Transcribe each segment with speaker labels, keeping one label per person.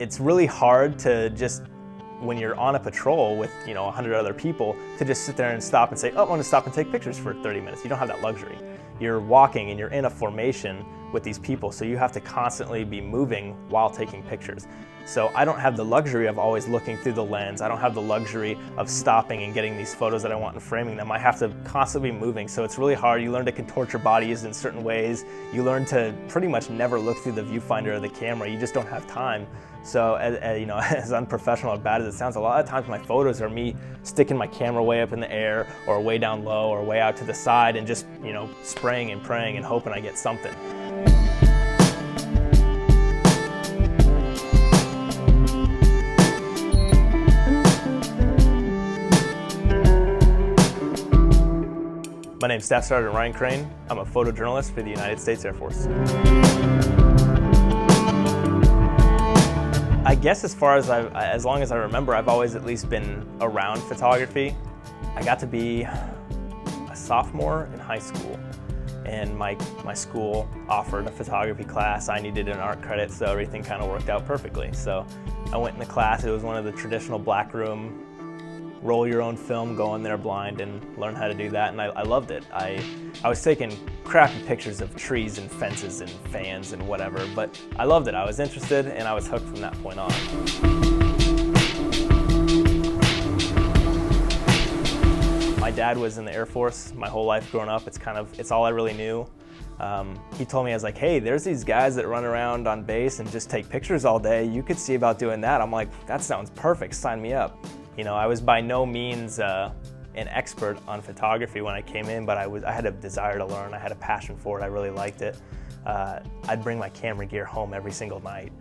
Speaker 1: it's really hard to just, when you're on a patrol with 100 other people, to just sit there and stop and say, oh, I want to stop and take pictures for 30 minutes. You don't have that luxury. You're walking and you're in a formation with these people, so you have to constantly be moving while taking pictures. So I don't have the luxury of always looking through the lens. I don't have the luxury of stopping and getting these photos that I want and framing them. I have to constantly be moving, so it's really hard. You learn to contort your bodies in certain ways. You learn to pretty much never look through the viewfinder of the camera. You just don't have time. So as unprofessional or bad as it sounds, a lot of times my photos are me sticking my camera way up in the air or way down low or way out to the side and just spraying and praying and hoping I get something. My name's Staff Sergeant Ryan Crane. I'm a photojournalist for the United States Air Force. I guess as long as I remember, I've always at least been around photography. I got to be a sophomore in high school, and my school offered a photography class. I needed an art credit, so everything kind of worked out perfectly. So I went in the class. It was one of the traditional black room, roll your own film, go in there blind and learn how to do that, and I loved it. I was taking crappy pictures of trees and fences and fans and whatever, but I loved it. I was interested and I was hooked from that point on. My dad was in the Air Force my whole life growing up. It's all I really knew. He told me, I was like, hey, there's these guys that run around on base and just take pictures all day. You could see about doing that. I'm like, that sounds perfect, sign me up. I was by no means an expert on photography when I came in, but I had a desire to learn. I had a passion for it. I really liked it. I'd bring my camera gear home every single night,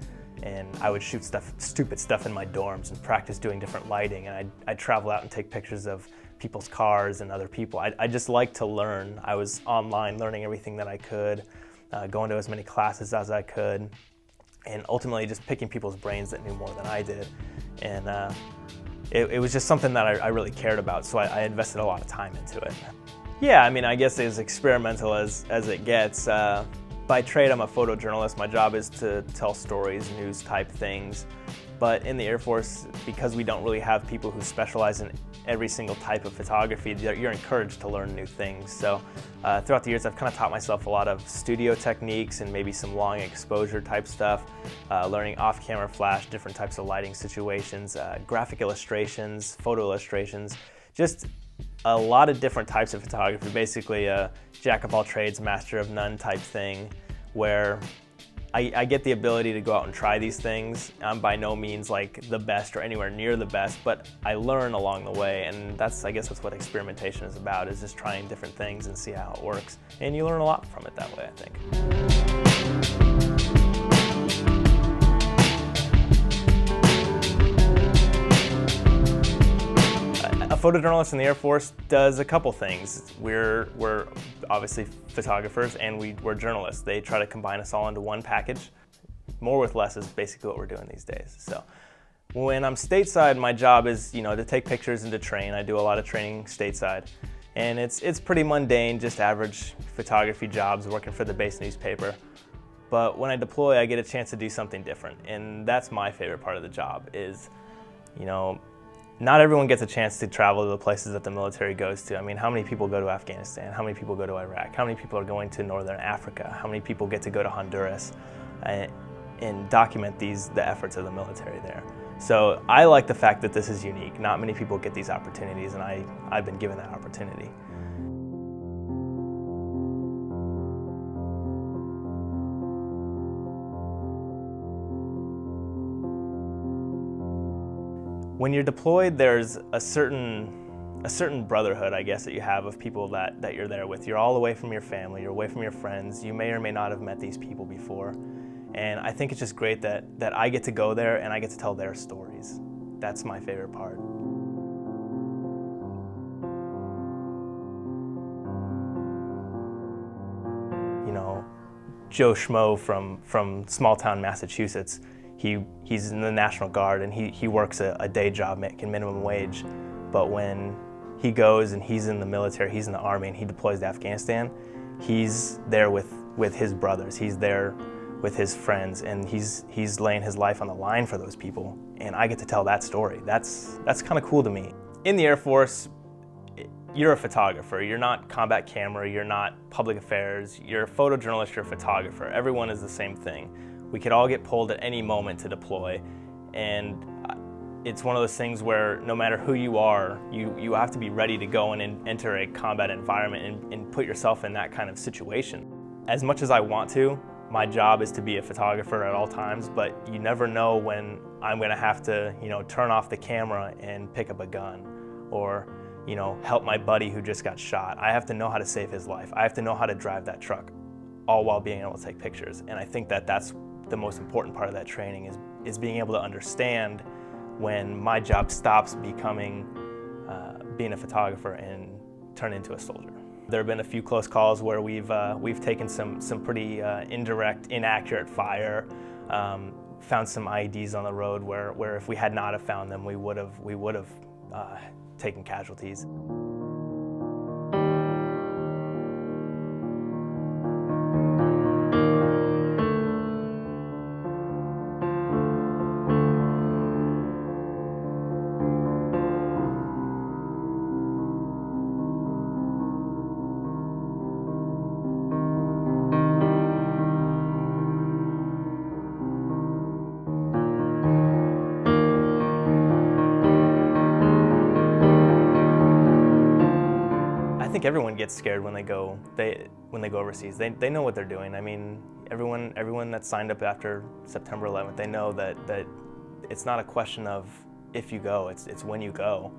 Speaker 1: and I would shoot stupid stuff in my dorms and practice doing different lighting, and I'd travel out and take pictures of people's cars and other people. I just liked to learn. I was online learning everything that I could, going to as many classes as I could, and ultimately just picking people's brains that knew more than I did. And it was just something that I really cared about, so I invested a lot of time into it. Yeah, I guess as experimental as it gets. By trade, I'm a photojournalist. My job is to tell stories, news type things. But in the Air Force, because we don't really have people who specialize in every single type of photography, you're encouraged to learn new things. So throughout the years, I've kind of taught myself a lot of studio techniques and maybe some long exposure type stuff, learning off-camera flash, different types of lighting situations, graphic illustrations, photo illustrations, just a lot of different types of photography, basically a jack of all trades, master of none type thing, where I get the ability to go out and try these things. I'm by no means like the best or anywhere near the best, but I learn along the way, and I guess that's what experimentation is about, is just trying different things and see how it works. And you learn a lot from it that way, I think. A photojournalist in the Air Force does a couple things. We're obviously photographers and we're journalists. They try to combine us all into one package. More with less is basically what we're doing these days. So when I'm stateside, my job is to take pictures and to train. I do a lot of training stateside. And it's pretty mundane, just average photography jobs working for the base newspaper. But when I deploy, I get a chance to do something different. And that's my favorite part of the job is, not everyone gets a chance to travel to the places that the military goes to. How many people go to Afghanistan? How many people go to Iraq? How many people are going to Northern Africa? How many people get to go to Honduras and document the efforts of the military there? So I like the fact that this is unique. Not many people get these opportunities, and I've been given that opportunity. When you're deployed, there's a certain brotherhood, I guess, that you have of people that you're there with. You're all away from your family, you're away from your friends. You may or may not have met these people before. And I think it's just great that I get to go there and I get to tell their stories. That's my favorite part. Joe Schmo from small town Massachusetts, he's in the National Guard and he works a day job making minimum wage. But when he goes and he's in the military, he's in the Army and he deploys to Afghanistan, he's there with his brothers. He's there with his friends, and he's laying his life on the line for those people, and I get to tell that story. That's kind of cool to me. In the Air Force, you're a photographer. You're not combat camera, you're not public affairs, you're a photojournalist, you're a photographer. Everyone is the same thing. We could all get pulled at any moment to deploy, and it's one of those things where no matter who you are, you have to be ready to go and enter a combat environment and put yourself in that kind of situation. As much as I want to, my job is to be a photographer at all times, but you never know when I'm gonna have to, turn off the camera and pick up a gun, or, help my buddy who just got shot. I have to know how to save his life. I have to know how to drive that truck, all while being able to take pictures. And I think that that's the most important part of that training is being able to understand when my job stops becoming being a photographer and turn into a soldier. There have been a few close calls where we've taken some pretty indirect, inaccurate fire, found some IEDs on the road where if we had not have found them, we would have taken casualties. I think everyone gets scared when they go overseas. They know what they're doing. I mean, everyone that signed up after September 11th, they know that it's not a question of if you go, it's when you go,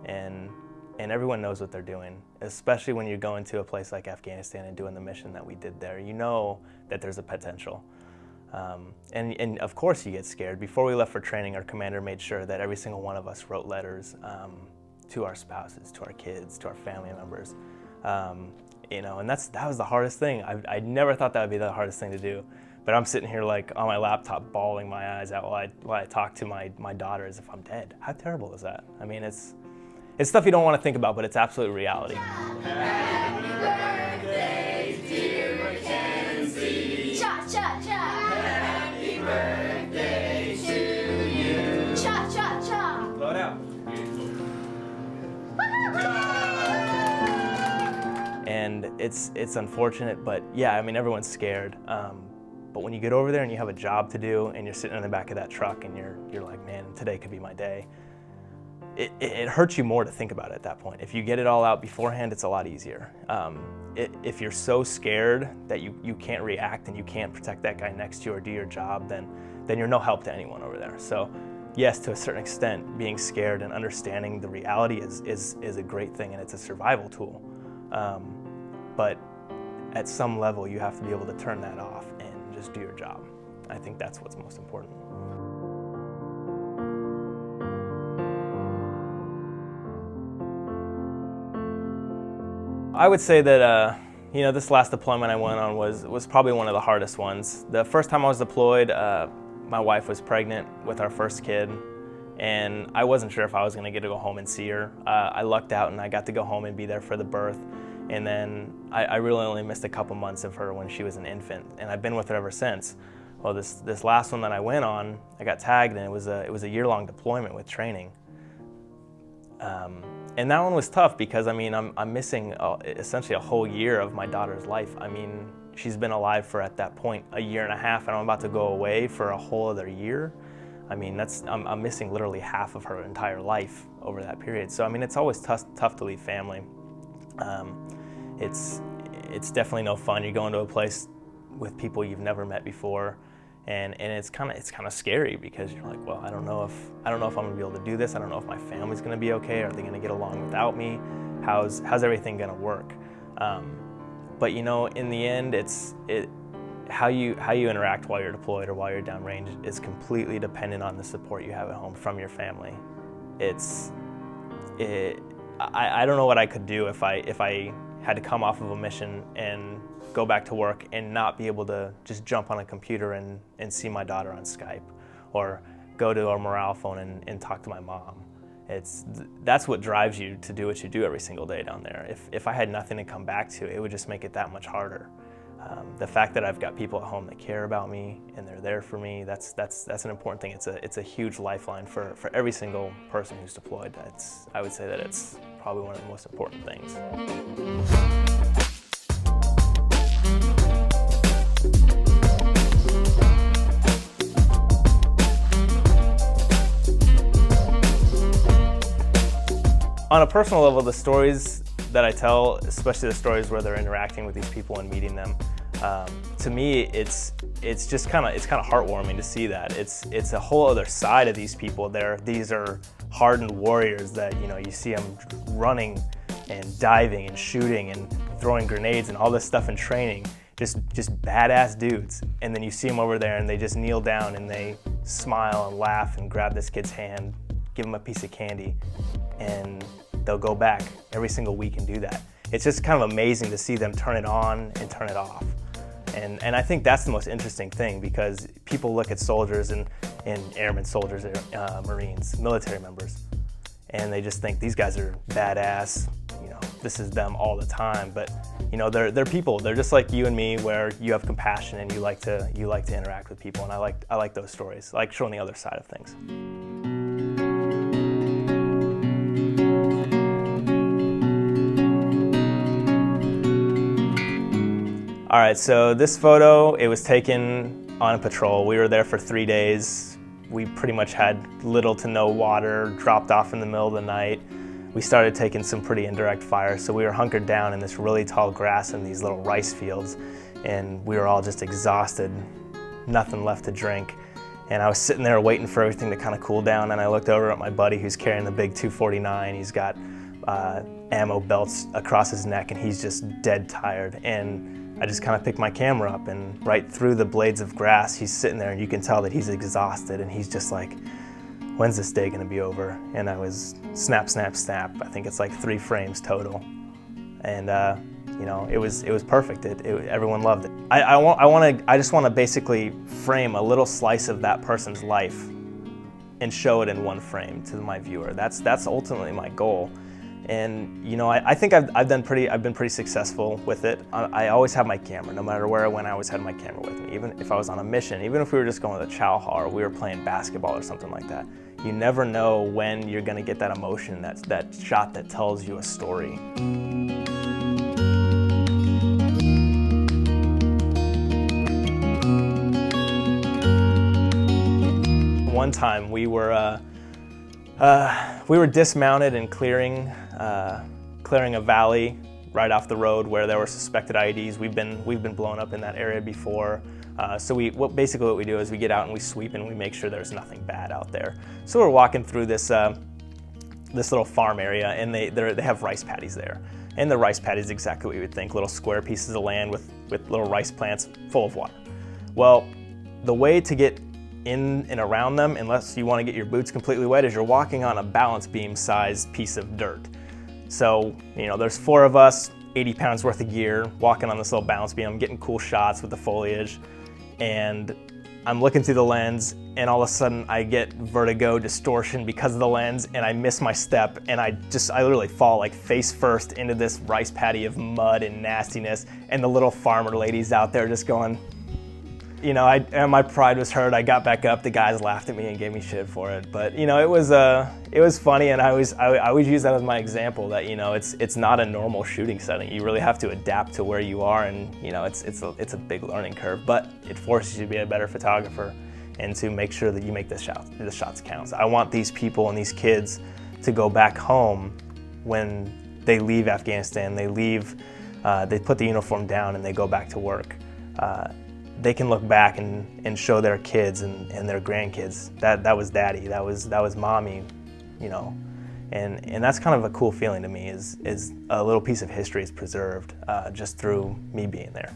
Speaker 1: and everyone knows what they're doing. Especially when you're going to a place like Afghanistan and doing the mission that we did there, you know that there's a potential. And of course you get scared. Before we left for training, our commander made sure that every single one of us wrote letters to our spouses, to our kids, to our family members, and that was the hardest thing. I never thought that would be the hardest thing to do, but I'm sitting here like on my laptop, bawling my eyes out while I talk to my daughter as if I'm dead. How terrible is that? I mean, it's stuff you don't want to think about, but it's absolute reality.
Speaker 2: Happy birthday, dear Mackenzie. Cha cha cha. Happy birthday to you. Cha cha cha.
Speaker 1: Blow it out. And it's unfortunate, but yeah, I mean, everyone's scared. But when you get over there and you have a job to do and you're sitting in the back of that truck and you're like, man, today could be my day, it hurts you more to think about it at that point. If you get it all out beforehand, it's a lot easier. If you're so scared that you can't react and you can't protect that guy next to you or do your job, then you're no help to anyone over there. So yes, to a certain extent, being scared and understanding the reality is a great thing, and it's a survival tool. But at some level, you have to be able to turn that off and just do your job. I think that's what's most important. I would say that this last deployment I went on was probably one of the hardest ones. The first time I was deployed, my wife was pregnant with our first kid, and I wasn't sure if I was going to get to go home and see her. I lucked out and I got to go home and be there for the birth. And then I really only missed a couple months of her when she was an infant, and I've been with her ever since. Well, this last one that I went on, I got tagged, and it was a year-long deployment with training. And that one was tough because, I mean, I'm missing essentially a whole year of my daughter's life. I mean, she's been alive for, at that point, a year and a half, and I'm about to go away for a whole other year. I mean, I'm missing literally half of her entire life over that period. So, I mean, it's always tough to leave family. It's definitely no fun. You're going to a place with people you've never met before, and it's kind of scary because you're like, well, I don't know if I'm gonna be able to do this. I don't know if my family's gonna be okay. Are they gonna get along without me? How's everything gonna work? But in the end, how you interact while you're deployed or while you're downrange is completely dependent on the support you have at home from your family. I don't know what I could do if I had to come off of a mission and go back to work and not be able to just jump on a computer and see my daughter on Skype, or go to our morale phone and talk to my mom. That's what drives you to do what you do every single day down there. If I had nothing to come back to, it would just make it that much harder. The fact that I've got people at home that care about me and they're there for me, that's an important thing. It's a huge lifeline for every single person who's deployed. I would say that it's probably one of the most important things. On a personal level, the stories that I tell, especially the stories where they're interacting with these people and meeting them, to me, it's kind of heartwarming to see that. It's a whole other side of these people. These are hardened warriors that, you know, you see them running and diving and shooting and throwing grenades and all this stuff in training. Just badass dudes. And then you see them over there and they just kneel down and they smile and laugh and grab this kid's hand, give him a piece of candy, and they'll go back every single week and do that. It's just kind of amazing to see them turn it on and turn it off. And I think that's the most interesting thing, because people look at soldiers and airmen, soldiers, Marines, military members, and they just think these guys are badass, you know, this is them all the time. But you know, they're people. They're just like you and me, where you have compassion and you like to interact with people. And I like those stories. I like showing the other side of things. All right, so this photo, it was taken on a patrol. We were there for 3 days. We pretty much had little to no water, dropped off in the middle of the night. We started taking some pretty indirect fire, so we were hunkered down in this really tall grass in these little rice fields, and we were all just exhausted, nothing left to drink. And I was sitting there waiting for everything to kind of cool down, and I looked over at my buddy who's carrying the big 249. He's got ammo belts across his neck, and he's just dead tired. And I just kind of picked my camera up, and right through the blades of grass, he's sitting there, and you can tell that he's exhausted, and he's just like, when's this day gonna be over? And I was snap, snap, snap. I think it's like 3 frames total. And you know, it was perfect. Everyone loved it. I just want to basically frame a little slice of that person's life and show it in one frame to my viewer. That's ultimately my goal. And you know, I think I've been pretty successful with it. I always have my camera, no matter where I went. I always had my camera with me, even if I was on a mission, even if we were just going to the chow hall or we were playing basketball or something like that. You never know when you're going to get that emotion, that shot that tells you a story. One time we were dismounted and clearing a valley right off the road where there were suspected IEDs. We've been blown up in that area before. So basically what we do is we get out and we sweep and we make sure there's nothing bad out there. So we're walking through this little farm area, and they have rice paddies there. And the rice paddy is exactly what you would think, little square pieces of land with little rice plants full of water. Well, the way to get in and around them, unless you want to get your boots completely wet, is you're walking on a balance beam sized piece of dirt. So, you know, there's 4 of us, 80 pounds worth of gear, walking on this little balance beam. I'm getting cool shots with the foliage, and I'm looking through the lens, and all of a sudden I get vertigo, distortion because of the lens, and I miss my step, and I literally fall like face first into this rice paddy of mud and nastiness, and the little farmer ladies out there just going, you know, and my pride was hurt. I got back up. The guys laughed at me and gave me shit for it. But you know, it was funny, and I always use that as my example that, you know, it's not a normal shooting setting. You really have to adapt to where you are, and you know, it's a big learning curve. But it forces you to be a better photographer and to make sure that you make the shots count. So I want these people and these kids to go back home when they leave Afghanistan. They leave, they put the uniform down and they go back to work. They can look back and show their kids and their grandkids that was daddy, that was mommy, you know, and that's kind of a cool feeling to me, is a little piece of history is preserved just through me being there.